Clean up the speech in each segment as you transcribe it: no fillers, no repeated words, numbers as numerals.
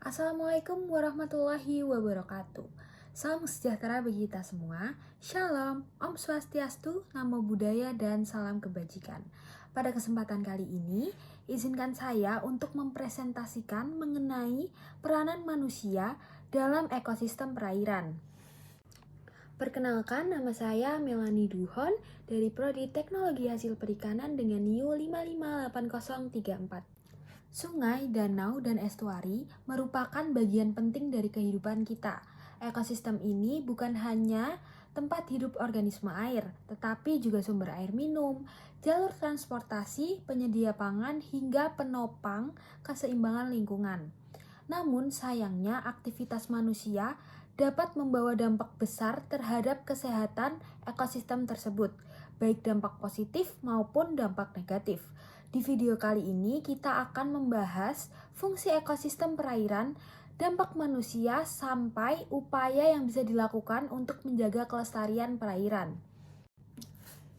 Assalamualaikum warahmatullahi wabarakatuh. Salam sejahtera bagi kita semua. Shalom, Om Swastiastu, Namo Buddhaya, dan salam kebajikan. Pada kesempatan kali ini, izinkan saya untuk mempresentasikan mengenai peranan manusia dalam ekosistem perairan. Perkenalkan, nama saya Melanie Duhon dari Prodi Teknologi Hasil Perikanan dengan NIU 558034. Sungai, danau, dan estuari merupakan bagian penting dari kehidupan kita. Ekosistem ini bukan hanya tempat hidup organisme air, tetapi juga sumber air minum, jalur transportasi, penyedia pangan, hingga penopang keseimbangan lingkungan. Namun sayangnya aktivitas manusia dapat membawa dampak besar terhadap kesehatan ekosistem tersebut, baik dampak positif maupun dampak negatif. Di video kali ini kita akan membahas fungsi ekosistem perairan, dampak manusia, sampai upaya yang bisa dilakukan untuk menjaga kelestarian perairan.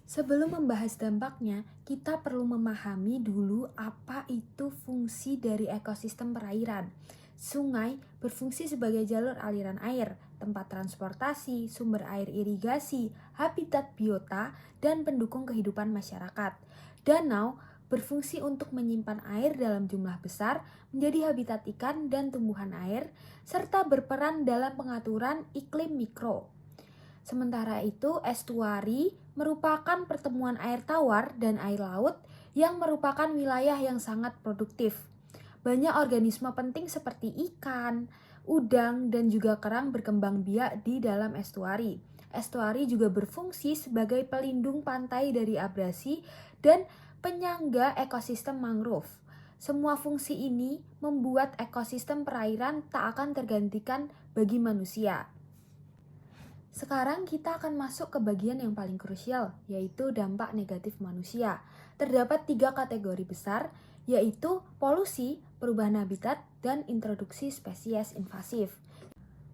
Sebelum membahas dampaknya, kita perlu memahami dulu apa itu fungsi dari ekosistem perairan. Sungai berfungsi sebagai jalur aliran air, tempat transportasi, sumber air irigasi, habitat biota, dan pendukung kehidupan masyarakat. Danau berfungsi untuk menyimpan air dalam jumlah besar, menjadi habitat ikan dan tumbuhan air, serta berperan dalam pengaturan iklim mikro. Sementara itu, estuari merupakan pertemuan air tawar dan air laut yang merupakan wilayah yang sangat produktif. Banyak organisme penting seperti ikan, udang, dan juga kerang berkembang biak di dalam estuari. Estuari juga berfungsi sebagai pelindung pantai dari abrasi dan penyangga ekosistem mangrove. Semua fungsi ini membuat ekosistem perairan tak akan tergantikan bagi manusia. Sekarang kita akan masuk ke bagian yang paling krusial, yaitu dampak negatif manusia. Terdapat 3 kategori besar, yaitu polusi, perubahan habitat, dan introduksi spesies invasif.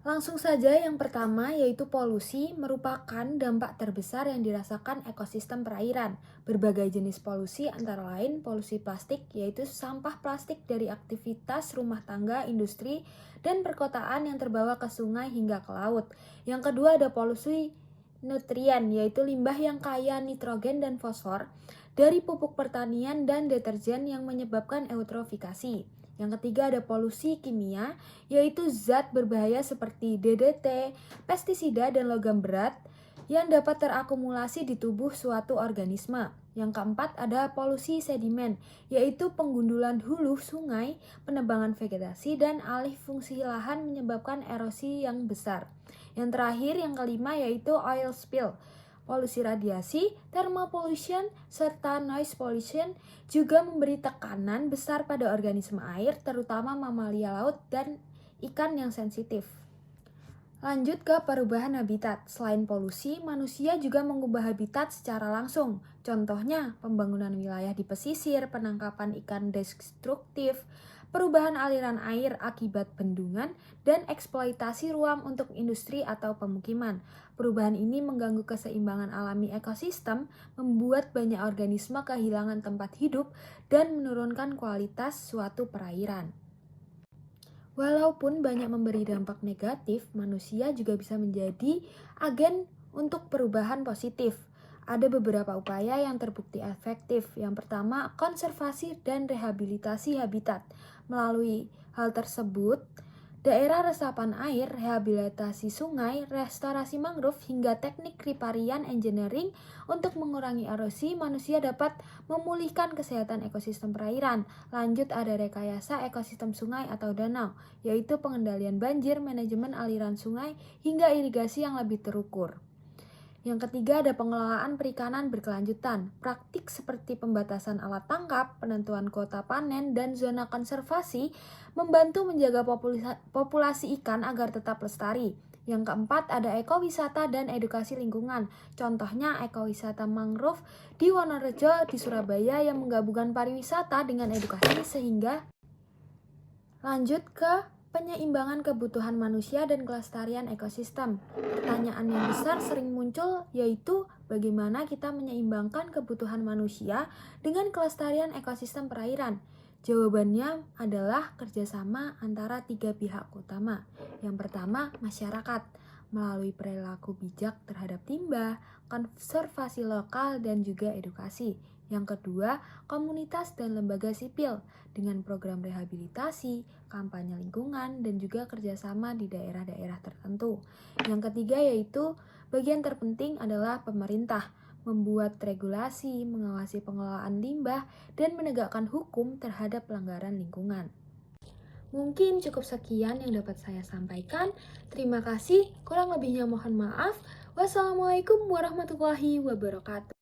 Langsung saja yang pertama yaitu polusi merupakan dampak terbesar yang dirasakan ekosistem perairan. Berbagai jenis polusi antara lain polusi plastik yaitu sampah plastik dari aktivitas rumah tangga, industri, dan perkotaan yang terbawa ke sungai hingga ke laut. Yang kedua ada polusi nutrien yaitu limbah yang kaya nitrogen dan fosfor dari pupuk pertanian dan deterjen yang menyebabkan eutrofikasi. Yang ketiga ada polusi kimia, yaitu zat berbahaya seperti DDT, pestisida, dan logam berat yang dapat terakumulasi di tubuh suatu organisme. Yang keempat ada polusi sedimen, yaitu penggundulan hulu sungai, penebangan vegetasi, dan alih fungsi lahan menyebabkan erosi yang besar. Yang terakhir, yang kelima yaitu oil spill. Polusi radiasi, thermal pollution, serta noise pollution juga memberi tekanan besar pada organisme air, terutama mamalia laut dan ikan yang sensitif. Lanjut ke perubahan habitat. Selain polusi, manusia juga mengubah habitat secara langsung. Contohnya, pembangunan wilayah di pesisir, penangkapan ikan destruktif, perubahan aliran air akibat bendungan, dan eksploitasi ruang untuk industri atau pemukiman. Perubahan ini mengganggu keseimbangan alami ekosistem, membuat banyak organisme kehilangan tempat hidup, dan menurunkan kualitas suatu perairan. Walaupun banyak memberi dampak negatif, manusia juga bisa menjadi agen untuk perubahan positif. Ada beberapa upaya yang terbukti efektif. Yang pertama, konservasi dan rehabilitasi habitat. Melalui hal tersebut, daerah resapan air, rehabilitasi sungai, restorasi mangrove, hingga teknik riparian engineering untuk mengurangi erosi, manusia dapat memulihkan kesehatan ekosistem perairan. Lanjut ada rekayasa ekosistem sungai atau danau, yaitu pengendalian banjir, manajemen aliran sungai, hingga irigasi yang lebih terukur. Yang ketiga ada pengelolaan perikanan berkelanjutan. Praktik seperti pembatasan alat tangkap, penentuan kuota panen, dan zona konservasi membantu menjaga populasi ikan agar tetap lestari. Yang keempat ada ekowisata dan edukasi lingkungan. Contohnya ekowisata mangrove di Wonorejo di Surabaya yang menggabungkan pariwisata dengan edukasi sehingga lanjut ke penyeimbangan kebutuhan manusia dan kelestarian ekosistem. Pertanyaan yang besar sering muncul yaitu bagaimana kita menyeimbangkan kebutuhan manusia dengan kelestarian ekosistem perairan. Jawabannya adalah kerjasama antara 3 pihak utama. Yang pertama, masyarakat, melalui perilaku bijak terhadap limbah, konservasi lokal, dan juga edukasi. Yang kedua, komunitas dan lembaga sipil, dengan program rehabilitasi, kampanye lingkungan, dan juga kerjasama di daerah-daerah tertentu. Yang ketiga yaitu, bagian terpenting adalah pemerintah, membuat regulasi, mengawasi pengelolaan limbah, dan menegakkan hukum terhadap pelanggaran lingkungan. Mungkin cukup sekian yang dapat saya sampaikan. Terima kasih, kurang lebihnya mohon maaf. Wassalamualaikum warahmatullahi wabarakatuh.